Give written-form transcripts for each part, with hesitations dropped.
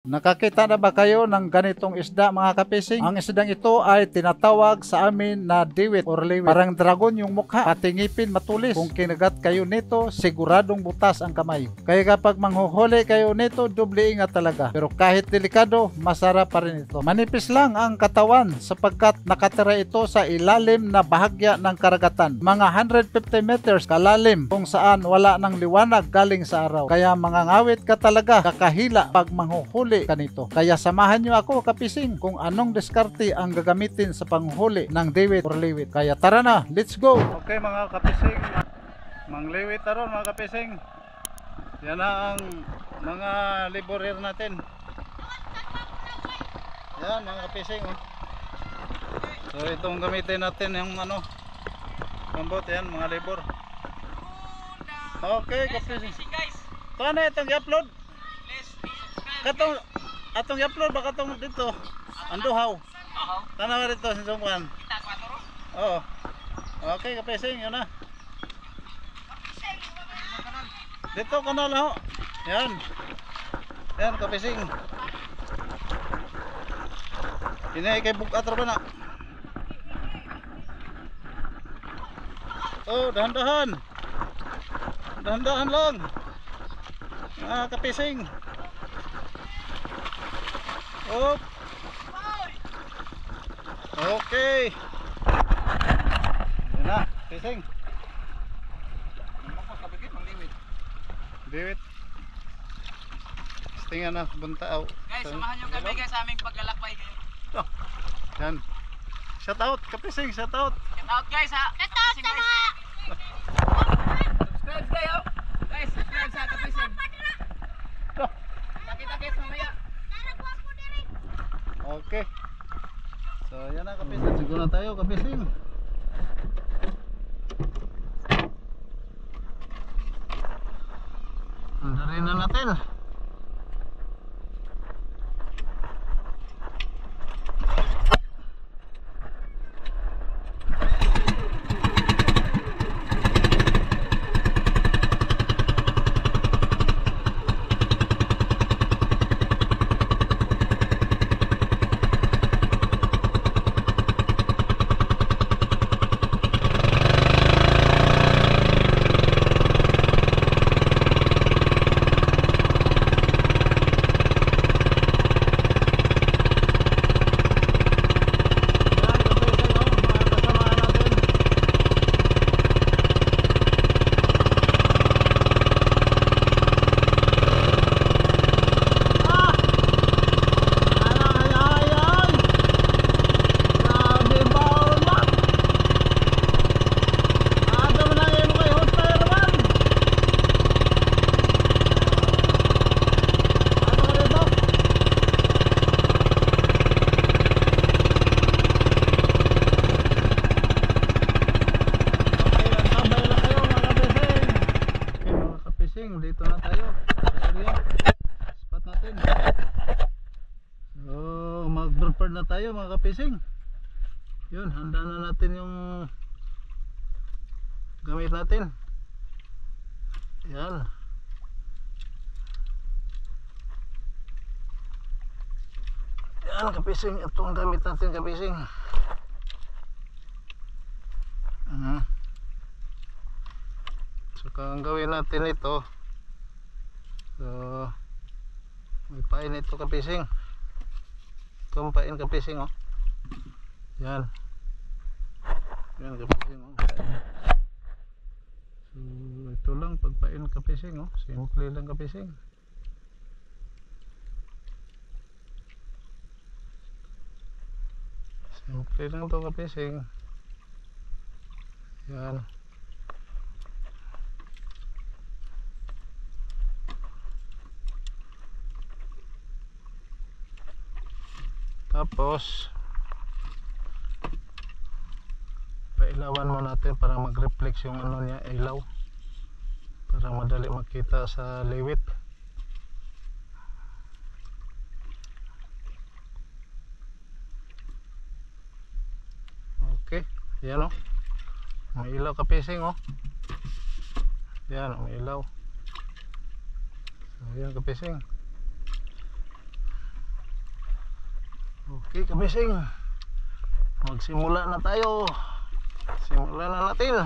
Nakakita na ba kayo ng ganitong isda mga kapising? Ang isdang ito ay tinatawag sa amin na diwit or liwit. Parang dragon yung mukha, pati ngipin matulis. Kung kinagat kayo nito, siguradong butas ang kamay. Kaya kapag manghuhuli kayo nito, doble ingat talaga. Pero kahit delikado, masarap pa rin ito. Manipis lang ang katawan sapagkat nakatira ito sa ilalim na bahagya ng karagatan. Mga 150 meters kalalim kung saan wala ng liwanag galing sa araw. Kaya mangangawit ka talaga, kakahila pag manghuhuli kanito. Kaya samahan nyo ako kapising kung anong diskarte ang gagamitin sa panghuli ng diwit or liwit. Kaya tara na, let's go! Okay mga kapising, mangliwit taron mga kapising. Yan na ang mga laborer natin. Yan mga kapising oh. So itong gamitin natin yung kambot yan mga labor. Okay kapising. Ito na itong i-upload. Katong atong i-upload ba katong dito? Anduhaw. Tanawa dito sa sungkan. Oo. Okay, kapising yun na. Dito kanal ho. Yan. Yan kapising. Ini kay bukat ra ba na? Oh, dahan-dahan. Dahan-dahan lang. Kapising. Oh. Okay. Yan na, pising. Diwit. Tingnan na buntaaw. Guys, samahan nyo kami guys sa aming paglalakbay. Oh. Yan. Shout out, kapising, shout out. Shout out guys ha. Shout out sa mga. Subscribe kayo. Guys, subscribe sa kapising. Kita-kits mamaya. Okay. So yan na kapising. Siguro na tayo kapising. Andarin na natin. Dito na tayo sa area spot natin. So mag-prepare na tayo mga kapising. Yun, handa na natin yung gamit natin. Yan. Yan kapising, itong gamit natin kapising. So kung gawin natin ito, so may pain ito kapising. Itong pain kapising oh. Yan. Yan kapising oh. So ito lang pagpain kapising oh. Simple lang kapising. Simple lang ito kapising. Yan. Tapos pailawan mo natin para mag-reflex yung niya, ilaw, para madali makita sa liwit. Okay, yan o. May ilaw kapising o. Yan, may ilaw. So yan kapising. Okay, kabising. Magsimula na tayo. Simulan na natin.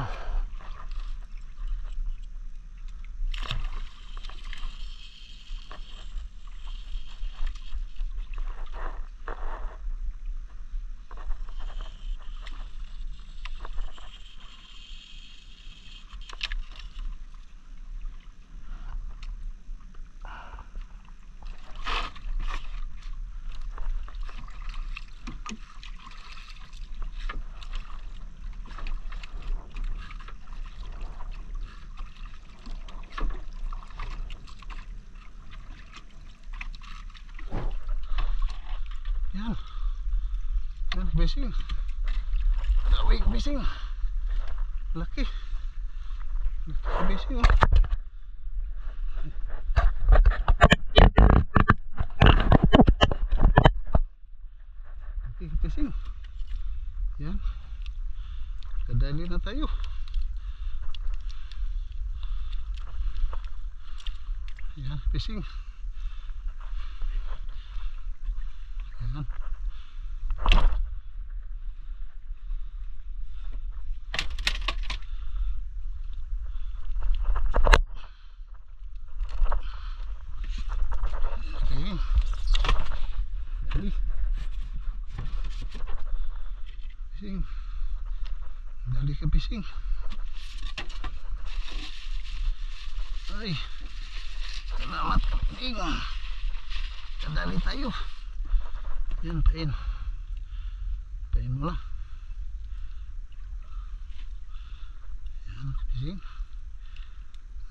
Yan. Yan, kabising. Dami kabising. Laki. Laki kabising. Laki kabising. Yan. Kadali na tayo. Yan, kabising. Yan. Okay. Dali. Pising. Dali ka pising. Ay. Salamat kaping. Kadali tayo. Yan, pain. Pain mo na. Yan, pising.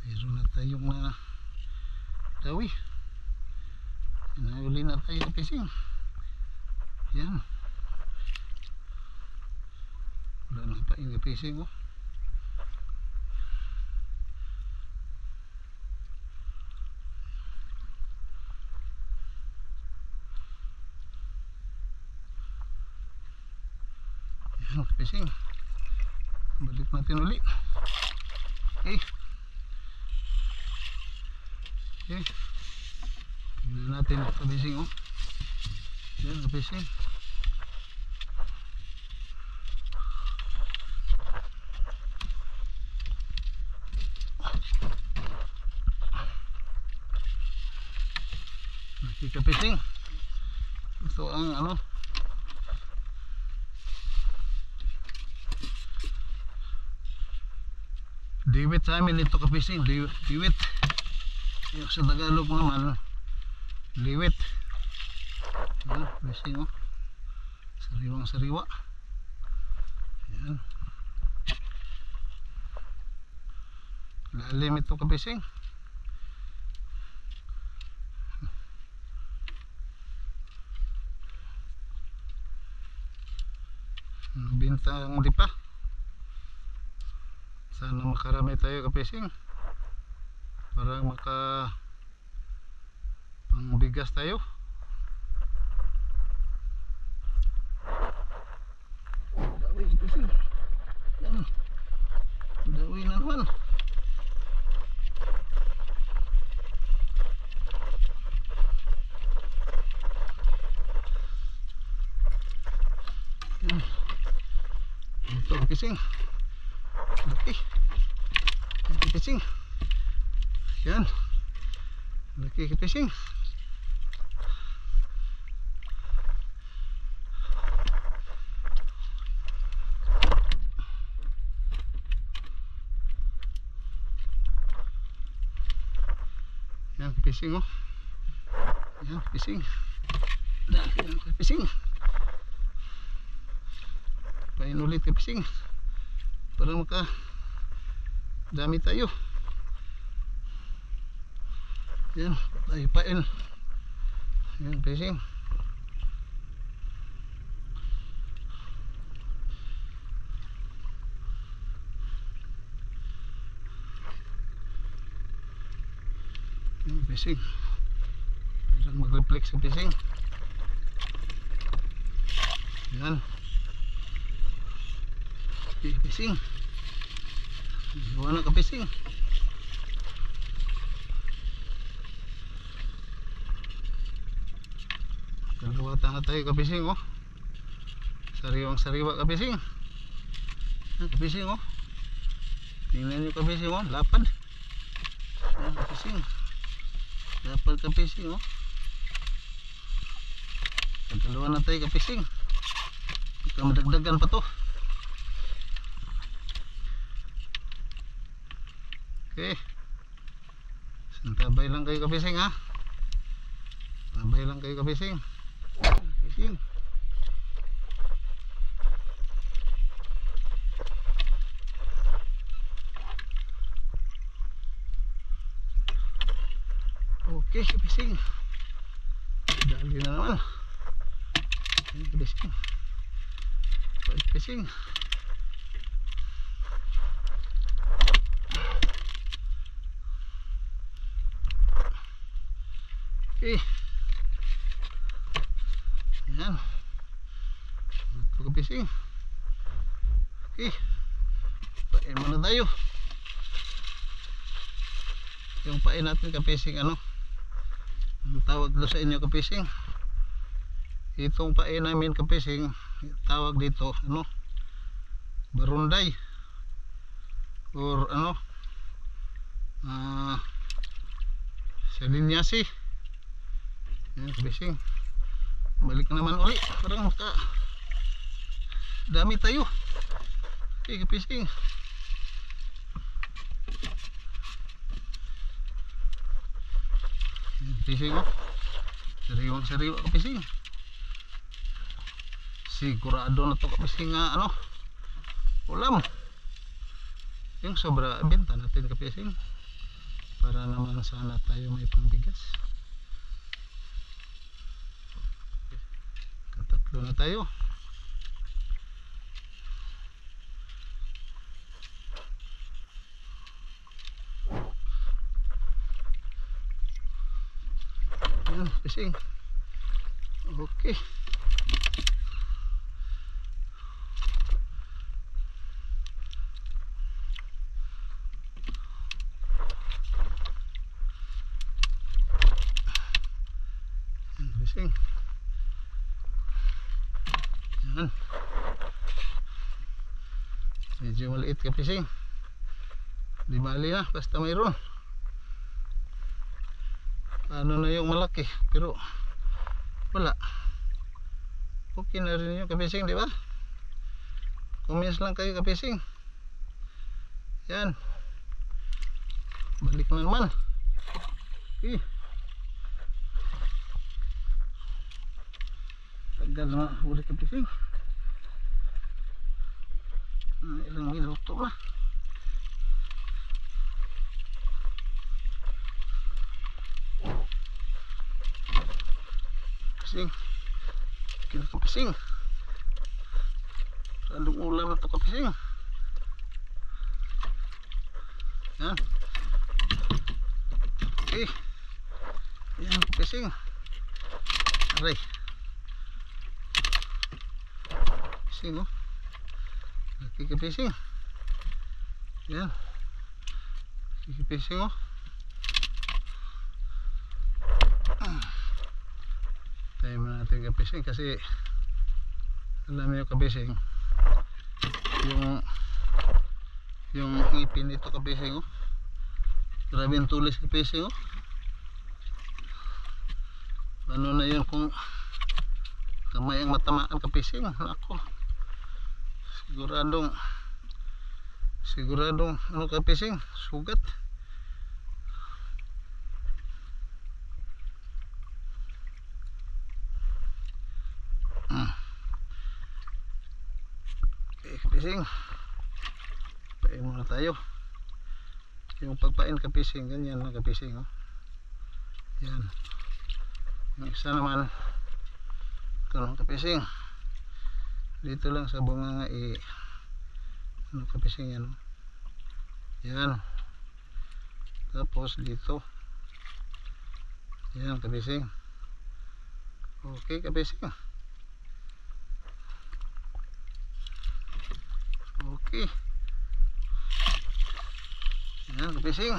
Mayroon na tayong mga dawi. Nahuli na tayo pising. Yan. Wala na pain na pising, oh. Fishing. Balik natin uli. Okay. Okay. Tingnan natin ito fishing, oh. Yan, fishing. Nakika-fishing. Ito ang ano, diwit sa amin ito ka-fishing. Diwit. Yung sa Tagalog naman, liwit. Yan, fishing, oh. Sariwang sariwa. Yan. Lalim ito ka-fishing. Bintang lipa. Sana makarami tayo ka-fishing para maka pangbigas tayo. Dawi fishing. Yan. Dawi na naman. Yan. Ito fishing. Laki. Laki fishing. Yan. Laki fishing. Yan fishing, oh. Yan fishing. Yan fishing. Pain ulit fishing para maka dami tayo. Yan, tayo pain. Yan, fishing. Yan, fishing. Parang mag-reflex sa fishing. Yan. Okay, fishing. Wala ka fishing. Dalawa tanga tayo kapising oh. Sariwang sariwa kapising. Kapising oh. Tingnan nyo kapising oh. Lapad. Kapising. Lapad kapising oh. Dalawa na tayo kapising. Ika madagdagan pa to. Okay. Santabay lang kayo kapising ha. Tabay lang kayo kapising. Kapising. Okay kapising. Dali na naman. Okay kapising. Kapising. Okay. Yan. Ito kapising. Okay. Pain muna tayo. Yung pain natin kapising ano? Ang tawag doon sa inyo kapising. Itong pain namin kapising, tawag dito ano? Barunday. Or ano? Salinyasi. Yan kapising. Balik na naman ulit. Parang maka dami tayo. Okay kapising. Yan kapising oh. Sariwang sariwa kapising. Sigurado na to kapising nga ano? Ulam. Yung sobra benta natin kapising. Para naman sana tayo may pangbigas. Katatlo na tayo. Ayan, fishing. Okay. Fishing. Yan. Medyo maliit ka fishing. Di bali na basta mayroon. Ano na yung malaki pero wala. Okay na rin yung ka-fishing, di ba? Comments lang kayo ka-fishing. Yan. Balik na naman. Okay. Tagal na ulit ka-fishing. Ilang minuto na. Kapising. Kira kapising. Sandung ulam na ito kapising. Yan. Okay. Yan kapising. Aray. Kapising oh. Okay kapising. Yan. Okay kapising oh. Tayo muna natin kapising kasi alam niyo kapising yung ngipin nito kapising oh. Grabe ang tulis kapising oh. Ano na yun kung kamay ang matamaan kapising. Ako siguradong ano kapising sugat. Kapising, pain muna tayo. Yung pagpain kapising ganyan na kapising oh. Yan. Yung isa naman ito lang kapising dito lang sa bunganga ano kapising yan oh. Yan. Tapos dito yan kapising. Okay kapising. Okay. Yan kapising.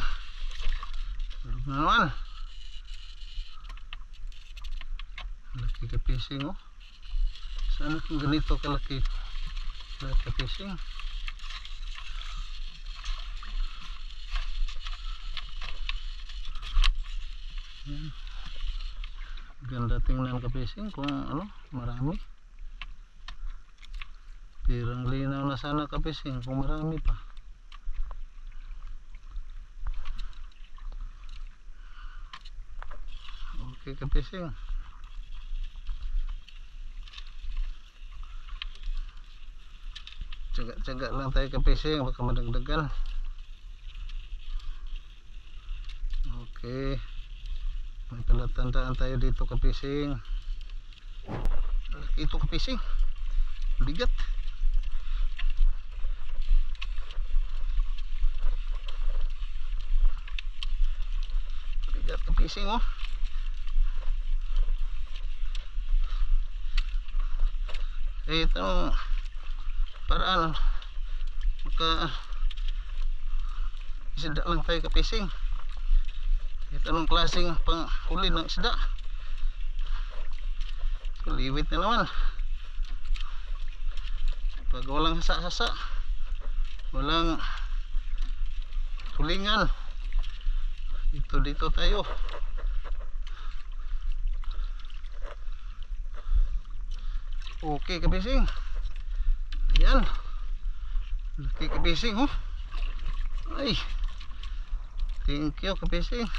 Tulog na naman. Laki Laki kapising oh. Sana kung ganito kalaki lahat kapising. Yan. Ganda tingnan kapising kung ano, marami. Tirang linaw na sana kapising kung marami pa. Okay kapising. Tsaga-tsaga lang tayo kapising, baka madagdagan. Okay. May palatandaan tayo dito kapising. Ito kapising. Bigat. Bigat kapising oh. Ito paraan maka isda lang tayo kapising. Ito anong klaseng panghuli ng isda. Liwit na naman. Pag walang hasa-hasa, walang tulingan, dito tayo. Okay kapising. Ayan. Laki kapising oh. Ay. Thank you kapising.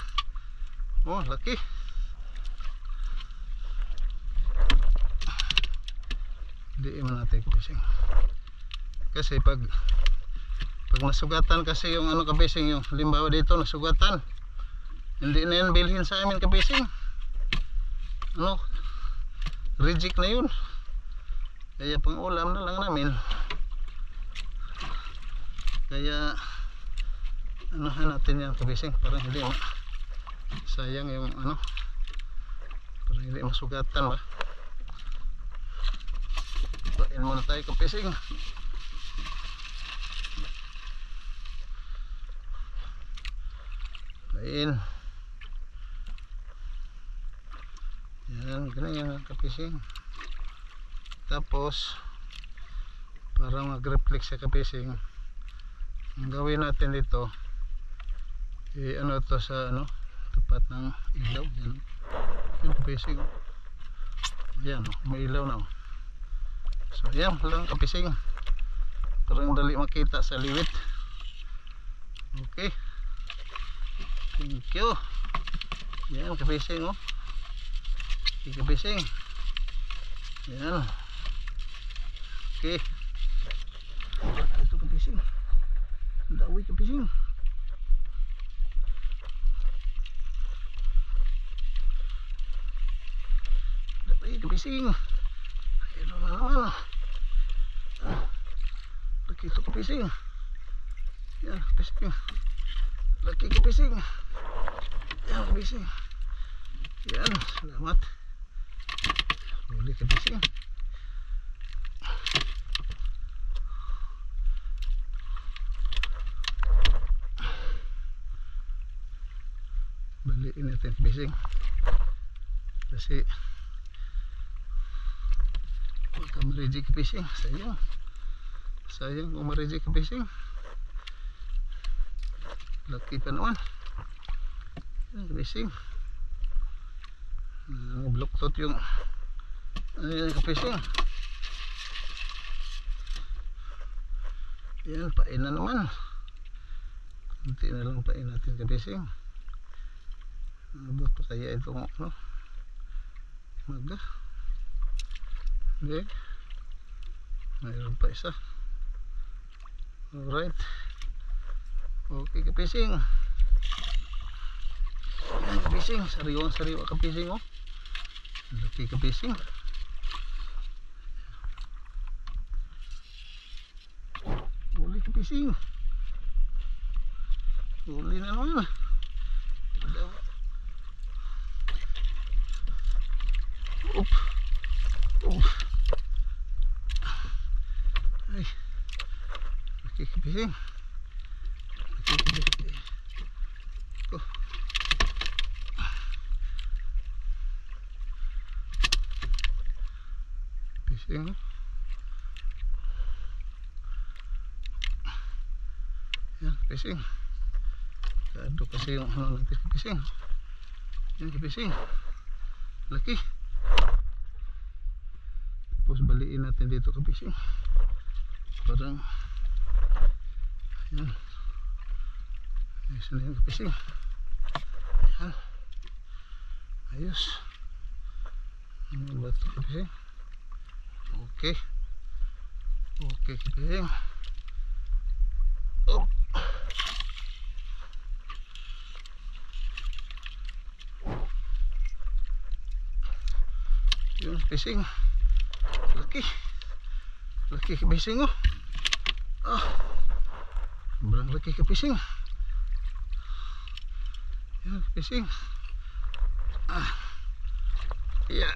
Oh, laki. Hindi man natin kapising. Kasi pag nasugatan kasi yung ano kapising, yung limbawa dito nasugatan, hindi na yan bilhin sa amin kapising. Ano? Reject na yun. Kaya pang ulam na lang namin. Kaya anuhan natin yan kapising para hindi sayang yung ano, para hindi masugatan ba. Pain muna tayo kapising. Pain. Yan, ganyan yung kapising. Tapos para mag-reflex sa kapising, ang gawin natin dito ano to sa ano, tapat ng ilaw. Yan yung kapising. Ayan oh, may ilaw na oh. So ayan lang kapising, parang dali makita sa liwit. Okay, thank you. Yan kapising oh. Kapising. Yan. Okay. Ito kapising. Dawi kapising. Dawi kapising. Ayun na naman. Laki ito kapising. Yan kapising. Laki kapising. Yan kapising. Yan. Salamat. Huli kapising. Baliin natin kapising kasi baka ma-reject kapising. Sayang kung ma-reject kapising. Laki pa naman kapising. Bluktot yung kapising. Yan, pain na naman. Kunti na lang pain natin kapising. Abot pa kaya itong ano, maga. Hindi, mayroon pa isa. Alright. Okay kapising. Yan kapising, sariwa kapising oh. Laki kapising. Huli kapising. Huli na naman. Up. Ay. Laki kapising. Laki kapising. Oh. Fishing. Yan, fishing. Kado kasi yung ano natin fishing. Yan, fishing. Laki. Tapos baliin natin dito ka fishing. Parang yan. Ayos na yung fishing. Yan. Ayos. Ano ba ito fishing? Okay. Okay fishing. Oh. Yun, fishing. Laki. Laki ka fishing oh. Ah. Sobrang laki ka fishing. Yan, fishing. Ah. Yeah.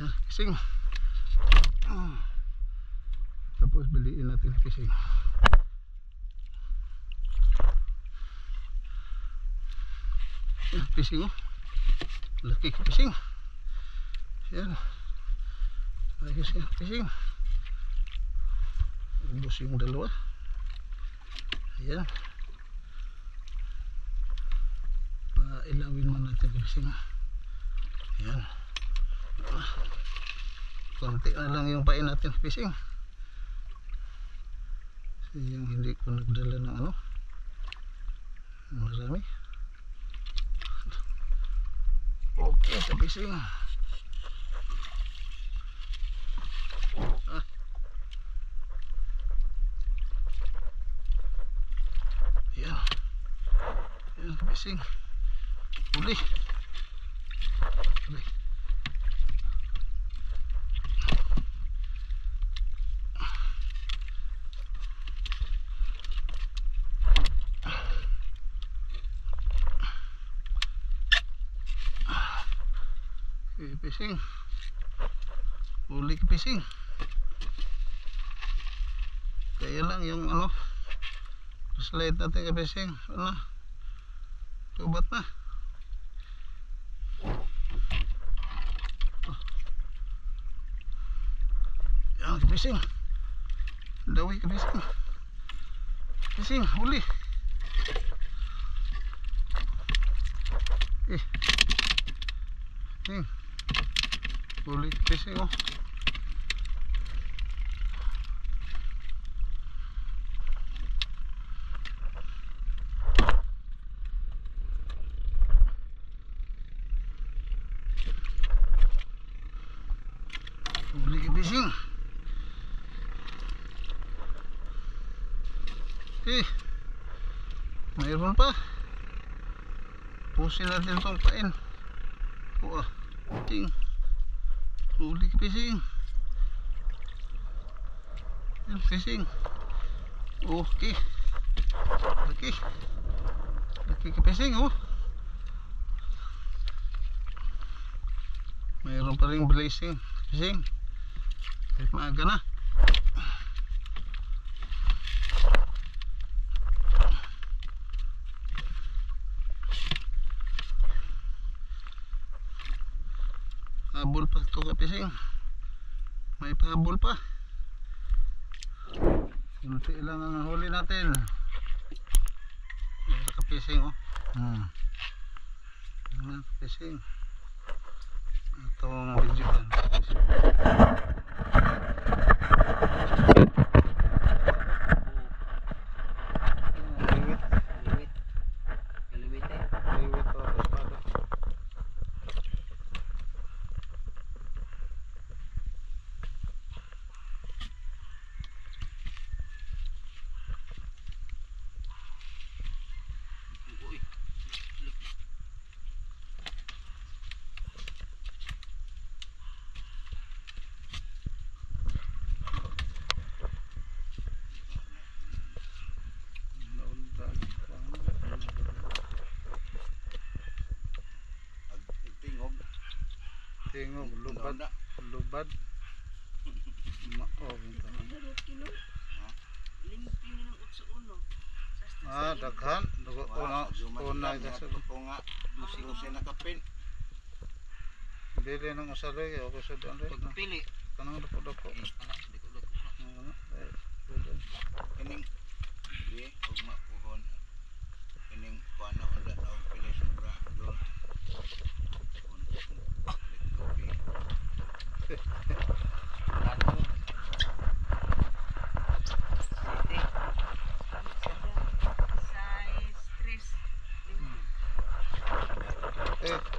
Yan, fishing. Tapos baliin natin fishing. Yan, fishing oh. Laki ka fishing. Yan. Ayos yan fishing. Ubus yung dalawa. Ayan. Pailawin mo natin fishing. Ayan. Konti na lang yung pain natin fishing. Kasi yung hindi ko nagdala ng ano. Marami. Okay sa fishing. Ah. Ayan. Ayan fishing. Huli. Huli. Fishing. Huli ka fishing. Kaya lang yung ano slide natin ka fishing. Ano? Tubat na. Yan ka fishing. Dawi ka fishing. Fishing. Huli. Huli fishing oh. Huli fishing. Mayroon pa. Pusin natin itong pain. Wah, ting. Huli fishing. Yan fishing. Okay. Laki. Laki fishing oh. Mayroon pa ring blazing fishing. Kahit maaga na. Habol pa ito ka fishing. May pahabol pa. Kunti lang ang huli natin. Mayroon ka fishing oh. Ayan, fishing. Itong video kan tingog lubad lubad maog daghan dugo una sa nga dusing sa nakapin Dili nang usaray ako sa daan rin. Pagpili. Kanang dako-dako. Anak, di ko dako. Ano? Dili. Kining di ugma pohon kining kuana udah na pili sobra dol kopi Sa stress. Eh,